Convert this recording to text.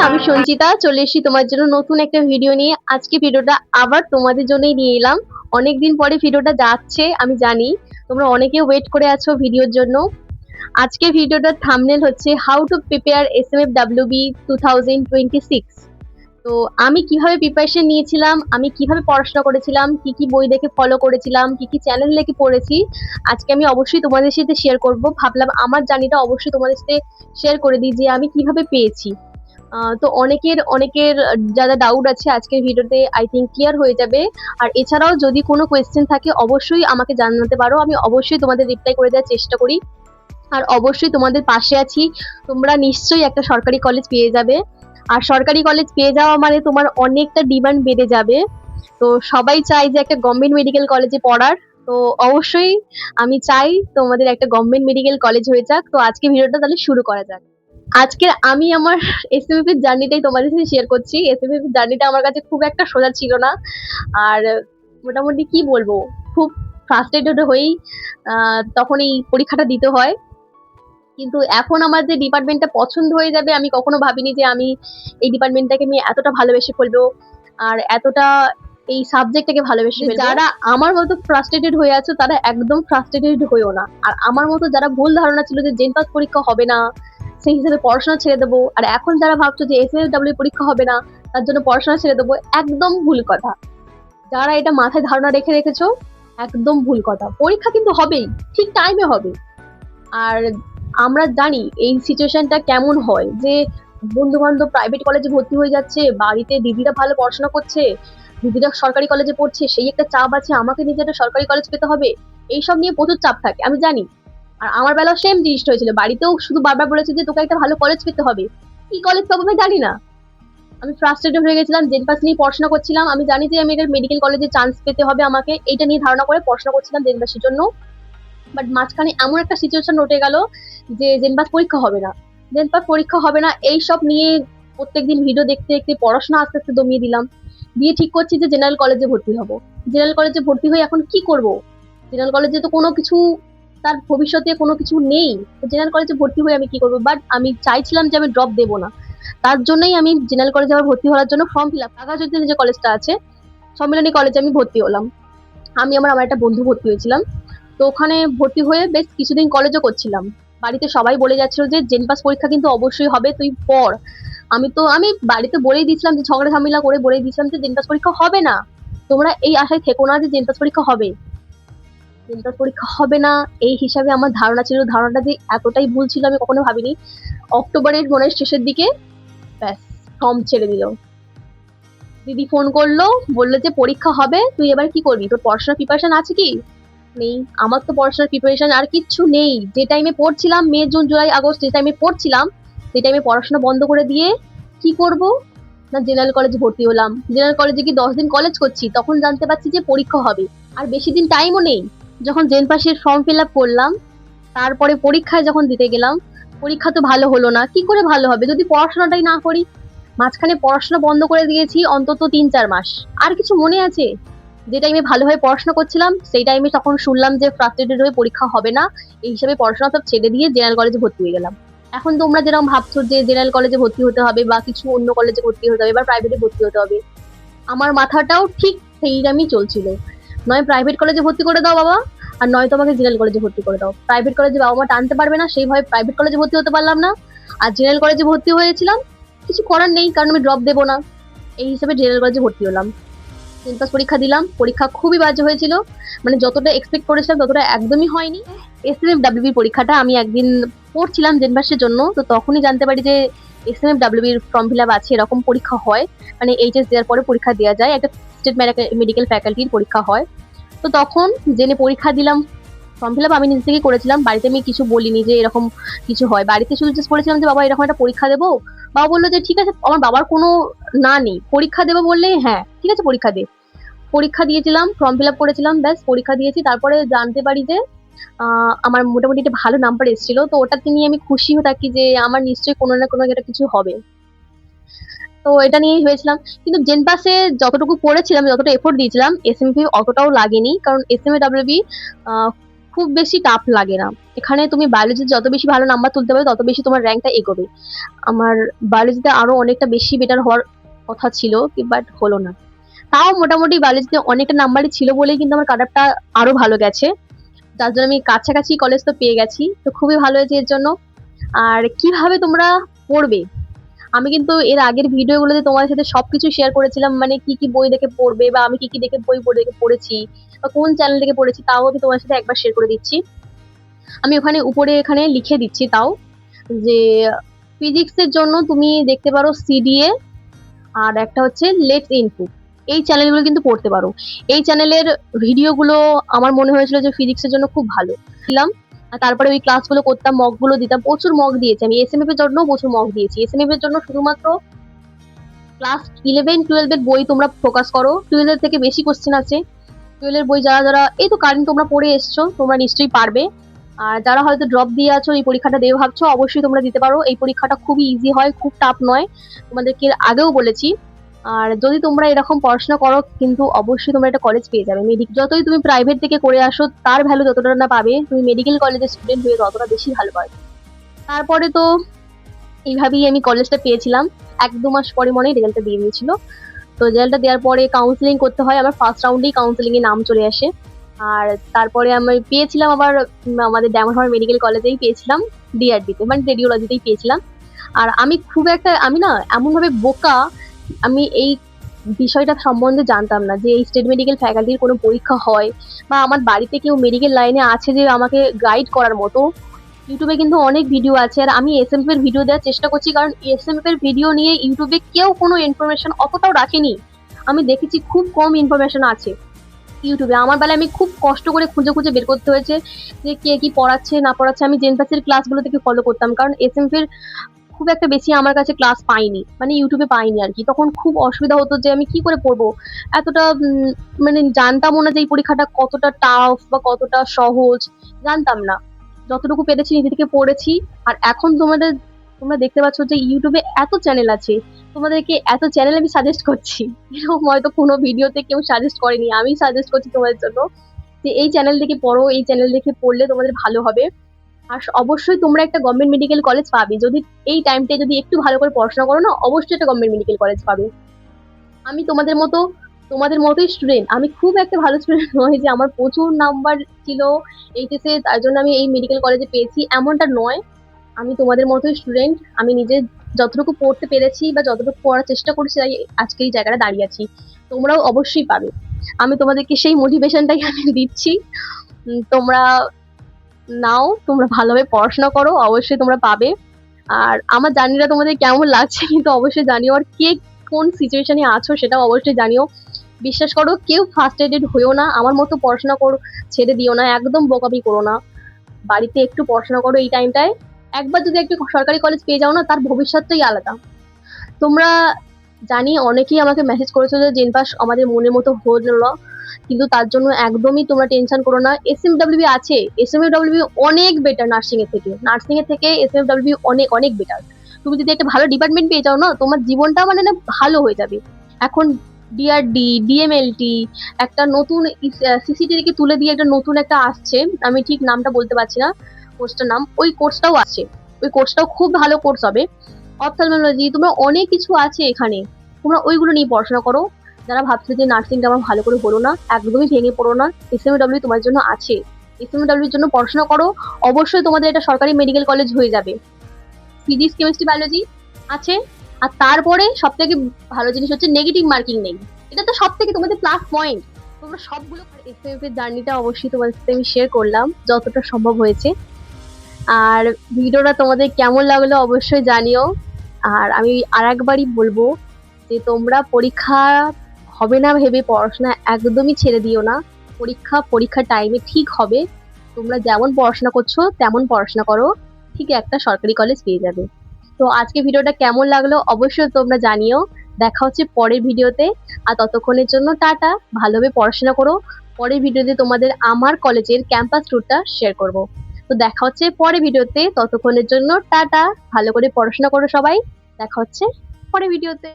আমি সঞ্চিতা চলে এসেছি তোমার জন্য নতুন একটা ভিডিও নিয়ে। আজকে ভিডিওটা আবার তোমাদের জন্যই নিয়ে এলাম। অনেকদিন পরে ভিডিওটা যাচ্ছে, আমি জানি তোমরা অনেকে ওয়েট করে আছো ভিডিওর জন্য। আজকে ভিডিওটার থাম্বনেল হচ্ছে হাউ টু প্রিপেয়ার SMFWB 2026। তো আমি কিভাবে প্রিপারেশন নিয়েছিলাম, আমি কিভাবে পড়াশোনা করেছিলাম, কি কি বই দেখে ফলো করেছিলাম, কি কি চ্যানেল দেখে পড়েছি, আজকে আমি অবশ্যই তোমাদের সাথে শেয়ার করব। ভাবলাম আমার জার্নিটা অবশ্যই তোমাদের সাথে শেয়ার করে দিই যে আমি কিভাবে পেয়েছি। তো অনেকের যারা ডাউট আছে আজকের ভিডিওতে আই থিঙ্ক ক্লিয়ার হয়ে যাবে। আর এছাড়াও যদি কোনো কোয়েশ্চেন থাকে অবশ্যই আমাকে জানাতে পারো, আমি অবশ্যই তোমাদের রিপ্লাই করে দেওয়ার চেষ্টা করি। আর অবশ্যই তোমাদের পাশে আছি। তোমরা নিশ্চয়ই একটা সরকারি কলেজ পেয়ে যাবে। আর সরকারি কলেজ পেয়ে যাওয়া মানে তোমার অনেকটা ডিমান্ড বেড়ে যাবে। তো সবাই চাই যে একটা গভর্নমেন্ট মেডিকেল কলেজে পড়ার। তো অবশ্যই আমি চাই তোমাদের একটা গভর্নমেন্ট মেডিকেল কলেজ হয়ে যাক। তো আজকে ভিডিওটা তাহলে শুরু করা যাক। আজকে আমি আমার এসএমএফ এর জার্নিটাই তোমাদের সাথে শেয়ার করছি। এসএমএফ এর জার্নিটা আমার কাছে খুব একটা সোজা ছিল না। আর মোটামুটি কি বলবো, খুব ফ্রাস্ট্রেটেড হয়েই তখন এই পরীক্ষাটা দিতে হয়। কিন্তু এখন আমার যে ডিপার্টমেন্টটা পছন্দ হয়ে যাবে আমি কখনো ভাবিনি যে আমি এই ডিপার্টমেন্টটাকে নিয়ে এতটা ভালোবেসে ফেলবো। আর এতটা এই সাবজেক্টটাকে ভালোবেসে ফেলবো। যারা আমার মতো ফ্রাস্ট্রেটেড হয়ে আছো তারা একদম ফ্রাস্ট্রেটেড হইও না। আর আমার মতো যারা ভুল ধারণা ছিল যে জেন পাস পরীক্ষা হবে না, সেই হিসেবে পড়াশোনা ছেড়ে দেবো, আর এখন যারা ভাবছো যে SMFW পরীক্ষা হবে না তার জন্য পড়াশোনা ছেড়ে দেবো, একদম ভুল কথা। যারা এটা মাথায় ধারণা রেখেছো একদম ভুল কথা। পরীক্ষা কিন্তু হবেই, ঠিক টাইমে হবে। আর আমরা জানি এই সিচুয়েশনটা কেমন হয় যে বন্ধু বান্ধব প্রাইভেট কলেজে ভর্তি হয়ে যাচ্ছে, বাড়িতে দিদিরা ভালো পড়াশোনা করছে, দিদিরা সরকারি কলেজে পড়ছে, সেই একটা চাপ আছে আমাকে নিজে একটা সরকারি কলেজ পেতে হবে। এইসব নিয়ে প্রচুর চাপ থাকে, আমি জানি। আর আমার বেলাও সেম জিনিসটা হয়েছিল, বাড়িতেও শুধু বারবার বলেছে যে তোকে একটা ভালো কলেজ পেতে হবে। কি কলেজ পাবো আমি জানি না। আমি ফ্রাস্ট্রেটেড হয়ে গেছিলাম, জেন পাস নিয়ে পড়াশোনা করছিলাম। আমি জানি যে আমি একটা মেডিকেল কলেজে চান্স পেতে হবে আমাকে, এইটা নিয়ে ধারণা করে পড়াশোনা করছিলাম জেন পাসের জন্য। বাট মাঝখানে এমন একটা সিচুয়েশন ঘটে গেল যে জেনপাস পরীক্ষা হবে না, জেনপাস পরীক্ষা হবে না, এইসব নিয়ে প্রত্যেকদিন ভিডিও দেখতে দেখতে পড়াশোনা আস্তে আস্তে দমিয়ে দিলাম। দিয়ে ঠিক করছি যে জেনারেল কলেজে ভর্তি হব। জেনারেল কলেজে ভর্তি হয়ে এখন কি করব? জেনারেল কলেজে তো কোনো কিছু, তার ভবিষ্যতে কোনো কিছু নেই। তো জেনারেল কলেজে ভর্তি হয়ে আমি কি করবো? বাট আমি চাইছিলাম যে আমি ড্রপ দেবো না। তার জন্যই আমি জেনারেল কলেজে আবার ভর্তি হওয়ার জন্য ফর্ম ফিল আপ, ঢাকা যে কলেজটা আছে সম্মিলনী কলেজে আমি ভর্তি হলাম। আমি আমার একটা বন্ধু ভর্তি হয়েছিলাম। তো ওখানে ভর্তি হয়ে বেশ কিছুদিন কলেজও করছিলাম। বাড়িতে সবাই বলে যাচ্ছিল যে জেন পাস পরীক্ষা কিন্তু অবশ্যই হবে, তুই পড়। আমি বাড়িতে বলেই দিয়েছিলাম, যে ঝগড়া ঝামেলা করে বলেই দিয়েছিলাম যে জেন পাস পরীক্ষা হবে না। তোমরা এই আশায় থেকো না যে জেন পাস পরীক্ষা হবে। জেন পাস পরীক্ষা হবে না এই হিসাবে আমার ধারণা ছিল। ধারণাটা যে এতটাই ভুল ছিল আমি কখনো ভাবিনি। অক্টোবরের মনে হয় শেষের দিকে ব্যাস ফর্ম ছেড়ে দিল। দিদি ফোন করলো, বললো যে পরীক্ষা হবে, তুই এবার কি করবি? তোর পড়াশোনার প্রিপারেশন আছে কি? নেই। আমার তো পড়াশোনার প্রিপারেশন আর কিচ্ছু নেই। যে টাইমে পড়ছিলাম মে জুন জুলাই আগস্ট, যে টাইমে পড়ছিলাম সেই টাইমে পড়াশোনা বন্ধ করে দিয়ে কি করব না, জেনারেল কলেজে ভর্তি হলাম। জেনারেল কলেজে কি 10 দিন কলেজ করছি, তখন জানতে পারছি যে পরীক্ষা হবে। আর বেশি দিন টাইমও নেই। যখন জেন পাসের ফর্ম ফিল আপ করলাম, তারপরে পরীক্ষায় যখন দিতে গেলাম, পরীক্ষা তো ভালো হলো না। কি করে ভালো হবে যদি পড়াশোনাটাই না করি? মাঝখানে পড়াশোনা বন্ধ করে দিয়েছি অন্তত 3-4 মাস। আর কিছু মনে আছে? যে টাইমে ভালোভাবে পড়াশোনা করছিলাম সেই টাইমে তখন শুনলাম যে ফ্রাস্ট্রেটেড হয়ে পরীক্ষা হবে না, এই হিসাবে পড়াশোনা সব ছেড়ে দিয়ে জেনারেল কলেজে ভর্তি হয়ে গেলাম। এখন তোমরা যেরকম ভাবছো যে জেনারেল কলেজে ভর্তি হতে হবে বা কিছু অন্য কলেজে ভর্তি হতে হবে বা প্রাইভেটে ভর্তি হতে হবে, আমার মাথাটাও ঠিক সেইরকমই চলছিল। নয় প্রাইভেট কলেজে ভর্তি করে দাও বাবা, আর নয় তোমাকে জেনারেল কলেজে ভর্তি করে দাও। প্রাইভেট কলেজে বাবা মা টানতে পারবে না, সেইভাবে প্রাইভেট কলেজে ভর্তি হতে পারলাম না। আর জেনারেল কলেজে ভর্তি হয়েছিলাম, কিছু করার নেই কারণ আমি ড্রপ দেবো না, এই হিসেবে জেনারেল কলেজে ভর্তি হলাম। সেন্টাস পরীক্ষা দিলাম, পরীক্ষা খুবই বাজে হয়েছিল। মানে যতটা এক্সপেক্ট করেছিলাম ততটা একদমই হয়নি। SMFWB পরীক্ষাটা আমি একদিন পড়ছিলাম জেনভার্সের জন্য, তো তখনই জানতে পারি যে SMFWB ফর্ম ফিল আপ আছে, এরকম পরীক্ষা হয়। মানে এইচএস দেওয়ার পরে পরীক্ষা দেওয়া যায়, একটা স্টেট মেডিকেল ফ্যাকাল্টির পরীক্ষা হয়। তো তখন জেনে পরীক্ষা দিলাম। ফর্ম ফিল আপ আমি নিজে থেকেই করেছিলাম, বাড়িতে আমি কিছু বলিনি যে এরকম কিছু হয়। বাড়িতে শুধু জাস্ট বলেছিলাম যে বাবা এরকম একটা পরীক্ষা দেবো। বাবা বললো যে ঠিক আছে। আমার বাবার কোনো না নেই, পরীক্ষা দেবো বললে হ্যাঁ ঠিক আছে পরীক্ষা দে। পরীক্ষা দিয়েছিলাম, ফর্ম ফিল আপ করেছিলাম, ব্যাস পরীক্ষা দিয়েছি। তারপরে জানতে পারি যে আমার মোটামুটি একটা ভালো নাম্বার এসেছিল। তো ওটাকে নিয়ে আমি খুশি থাকি যে আমার নিশ্চয়ই কোনো না কোনো একটা কিছু হবে। তো এটা নিয়েই হয়েছিলাম। কিন্তু জেন পাসে যতটুকু পড়েছিলাম, যতটা এফোর্ট দিয়েছিলাম, এসএমপি অতটাও লাগেনি। কারণ SMFWB খুব বেশি টাফ লাগে না। এখানে তুমি বায়োলজিতে যত বেশি ভালো নাম্বার তুলতে পারবে তত বেশি তোমার র্যাঙ্কটা এগোবে। আমার বায়োলজিতে আরো অনেকটা বেশি বেটার হওয়ার কথা ছিল, বাট হলো না। তাও মোটামুটি বায়োলজিতে অনেকটা নাম্বারই ছিল বলেই কিন্তু আমার কাট-অফটা আরো ভালো গেছে। যার জন্য আমি কাছাকাছি কলেজ তো পেয়ে গেছি, তো খুবই ভালো হয়েছে এর জন্য। আর কিভাবে তোমরা পড়বে, আমি কিন্তু এর আগের ভিডিওগুলোতে তোমাদের সাথে সবকিছু শেয়ার করেছিলাম, মানে কি কি বই দেখে পড়বে বা আমি কি কি দেখে বই পড়ে দেখে পড়েছি বা কোন চ্যানেল থেকে পড়েছি, তাও আমি তোমার সাথে একবার শেয়ার করে দিচ্ছি। আমি ওখানে উপরে এখানে লিখে দিচ্ছি তাও, যে ফিজিক্সের জন্য তুমি দেখতে পারো সিডিএ, আর একটা হচ্ছে লেটস ইনফো। এই চ্যানেলগুলো কিন্তু পড়তে পারো। এই চ্যানেলের ভিডিওগুলো আমার মনে হয়েছিল যে ফিজিক্সের জন্য খুব ভালো ছিলাম। আর তারপরে ওই ক্লাসগুলো করতাম, মকগুলো দিতাম, প্রচুর মক দিয়েছি আমি। এসএমএফ এর জন্য প্রচুর মক দিয়েছি। এসএমএফ এর জন্য শুধুমাত্র ক্লাস 11-12 এর বই তোমরা ফোকাস করো, 12 এর থেকে বেশি কোশ্চেন আছে। 12 এর বই যারা যারা এই তো কারেন্ট তোমরা পড়ে এসছো, তোমরা নিশ্চয়ই পারবে। আর যারা হয়তো ড্রপ দিয়ে আছো, এই পরীক্ষাটা দেবে ভাবছো, অবশ্যই তোমরা দিতে পারো। এই পরীক্ষাটা খুবই ইজি হয়, খুব টাফ নয়, তোমাদেরকে আগেও বলেছি। আর যদি তোমরা এরকম পড়াশোনা করো কিন্তু অবশ্যই তোমরা একটা কলেজ পেয়ে যাবে। যতই তুমি প্রাইভেট থেকে করে আসো তার ভ্যালু যতটা না পাবে, তুমি মেডিকেল কলেজের স্টুডেন্ট হয়ে ততটা বেশি ভালো পাবে। তারপরে তো এইভাবেই আমি কলেজটা পেয়েছিলাম। 1-2 মাস পরে মনে হয় রেজাল্টটা দিয়ে দিয়েছিল। তো রেজাল্টটা দেওয়ার পরে কাউন্সিলিং করতে হয়, আমার ফার্স্ট রাউন্ডেই কাউন্সিলিং এ নাম চলে আসে। আর তারপরে আমি পেয়েছিলাম আবার আমাদের ডায়মন্ড মেডিকেল কলেজেই পেয়েছিলাম, ডিআরডিতে মানে রেডিওলজিতেই পেয়েছিলাম। আর আমি খুব একটা, আমি না এমন ভাবে বোকা, আমি এই বিষয়টা সম্বন্ধে জানতাম না যে এই স্টেট মেডিকেল ফ্যাকাল্টির কোনো পরীক্ষা হয়, বা আমার বাড়িতে কেউ মেডিকেল লাইনে আছে যে আমাকে গাইড করার মতো। ইউটিউবে কিন্তু অনেক ভিডিও আছে, আর আমি এসএমএফ এর ভিডিও দেওয়ার চেষ্টা করছি, কারণ এসএমএফ এর ভিডিও নিয়ে ইউটিউবে কেউ কোনো ইনফরমেশন অতটাও রাখেনি। আমি দেখেছি খুব কম ইনফরমেশন আছে ইউটিউবে। আমার বেলায় আমি খুব কষ্ট করে খুঁজে খুঁজে বের করতে হয়েছে যে কে কি পড়াচ্ছে না পড়াচ্ছে। আমি জেনপাসের ক্লাসগুলো থেকে ফলো করতাম, কারণ এসএমএফ এর খুব একটা বেশি আমার কাছে ক্লাস পাইনি, মানে ইউটিউবে পাইনি আর কি। তখন খুব অসুবিধা হতো যে আমি কি করে পড়বো এতটা, মানে জানতামও না যে এই পরীক্ষাটা কতটা টাফ বা কতটা সহজ, জানতাম না। যতটুকু পেরেছি নিজে থেকে পড়েছি। আর এখন তোমরা দেখতে পাচ্ছ যে ইউটিউবে এত চ্যানেল আছে, তোমাদেরকে এত চ্যানেল আমি সাজেস্ট করছি, এরকম হয়তো কোনো ভিডিওতে কেউ সাজেস্ট করেনি, আমি সাজেস্ট করছি তোমাদের জন্য যে এই চ্যানেল থেকে পড়ো, এই চ্যানেল দেখে পড়লে তোমাদের ভালো হবে। আর অবশ্যই তোমরা একটা গভর্নমেন্ট মেডিকেল কলেজ পাবে, যদি এই টাইমটা যদি একটু ভালো করে পড়াশোনা করো না, অবশ্যই একটা গভর্নমেন্ট মেডিকেল কলেজ পাবে। আমি তোমাদের মতোই স্টুডেন্ট, আমি খুব একটা ভালো স্টুডেন্ট নয় যে আমার প্রচুর নাম্বার ছিল এইচএসে তার জন্য আমি এই মেডিকেল কলেজে পেয়েছি, এমনটা নয়। আমি তোমাদের মতোই স্টুডেন্ট, আমি নিজে যতটুকু পড়তে পেরেছি বা যতটুকু পড়ার চেষ্টা করেছি তাই আজকে এই জায়গাটা দাঁড়িয়ে আছি। তোমরাও অবশ্যই পাবে, আমি তোমাদেরকে সেই মোটিভেশনটাই আমি দিচ্ছি। তোমরা নাও, তোমরা ভালোভাবে পড়াশোনা করো, অবশ্যই তোমরা পাবে। আর আমার জার্নিটা তোমাদের কেমন লাগছে কিন্তু অবশ্যই জানিও, আর কে কোন সিচুয়েশনে আছো সেটাও অবশ্যই জানিও। বিশ্বাস করো, কেউ ফার্স্ট্রেটেড হইও না, আমার মতো পড়াশোনা করো, ছেড়ে দিও না, একদম বোকামি করো না। বাড়িতে একটু পড়াশোনা করো এই টাইমটায়। একবার যদি একটু সরকারি কলেজ পেয়ে যাও না, তার ভবিষ্যৎটাই আলাদা। তোমরা জানি অনেকেই আমাকে মেসেজ করেছো যে জেনপাস আমাদের মনের মতো হলো না, কিন্তু তার জন্য একদমই তোমরা টেনশন করো না। এসএমডব্লিউ আছে, এসএমডব্লিউ অনেক বেটার নার্সিং এর থেকে এসএমডব্লিউ অনেক অনেক বেটার। তুমি যদি একটা ভালো ডিপার্টমেন্ট পেয়ে যাও না, তোমার জীবনটা মানে না ভালো হয়ে যাবে। এখন ডিআরডি, ডিএমএলটি, একটা নতুন সিসিটি থেকে তুলে দিয়ে একটা নতুন একটা আসছে, আমি ঠিক নামটা বলতে পারছি না কোর্সটার নাম, ওই কোর্সটাও আসছে। ওই কোর্সটাও খুব ভালো কোর্স হবে। অপথ্যালমোলজি, তোমরা অনেক কিছু আছে এখানে, তোমরা ওইগুলো নিয়ে পড়াশোনা করো। যারা ভাবছো যে নার্সিংটা আমার ভালো করে হলো না, একদমই ভেঙে পড়ো না, এসএমডব্লিউ তোমার জন্য আছে। এসএমডব্লিউ এর জন্য পড়াশোনা করো, অবশ্যই তোমাদের এটা সরকারি মেডিকেল কলেজ হয়ে যাবে। ফিজিক্স, কেমিস্ট্রি, বায়োলজি আছে। আর তারপরে সব থেকে ভালো জিনিস হচ্ছে নেগেটিভ মার্কিং নেই, এটা তো সব থেকে তোমাদের প্লাস পয়েন্ট। তোমরা সবগুলো এসএমএফ এর জার্নিটা অবশ্যই তোমাদের সাথে আমি শেয়ার করলাম যতটা সম্ভব হয়েছে। আর ভিডিওটা তোমাদের কেমন লাগলো অবশ্যই জানিও। আর আমি আরেকবারই বলবো যে তোমরা পরীক্ষা হবে না ভেবে পড়াশোনা একদমই ছেড়ে দিও না। পরীক্ষার টাইমে ঠিক হবে, তোমরা যেমন পড়াশোনা করছো তেমন পড়াশোনা করো, ঠিক একটা সরকারি কলেজ পেয়ে যাবে। তো আজকে ভিডিওটা কেমন লাগলো অবশ্যই তোমরা জানিও। দেখা হচ্ছে পরের ভিডিওতে। আর ততক্ষণের জন্য টাটা, ভালোভাবে পড়াশোনা করো। পরের ভিডিওতে তোমাদের আমার কলেজের ক্যাম্পাস ট্যুরটা শেয়ার করব। তো দেখা হচ্ছে পরের ভিডিওতে, ততক্ষণের জন্য টাটা, ভালো করে পড়াশোনা করো সবাই। দেখা হচ্ছে পরের ভিডিওতে।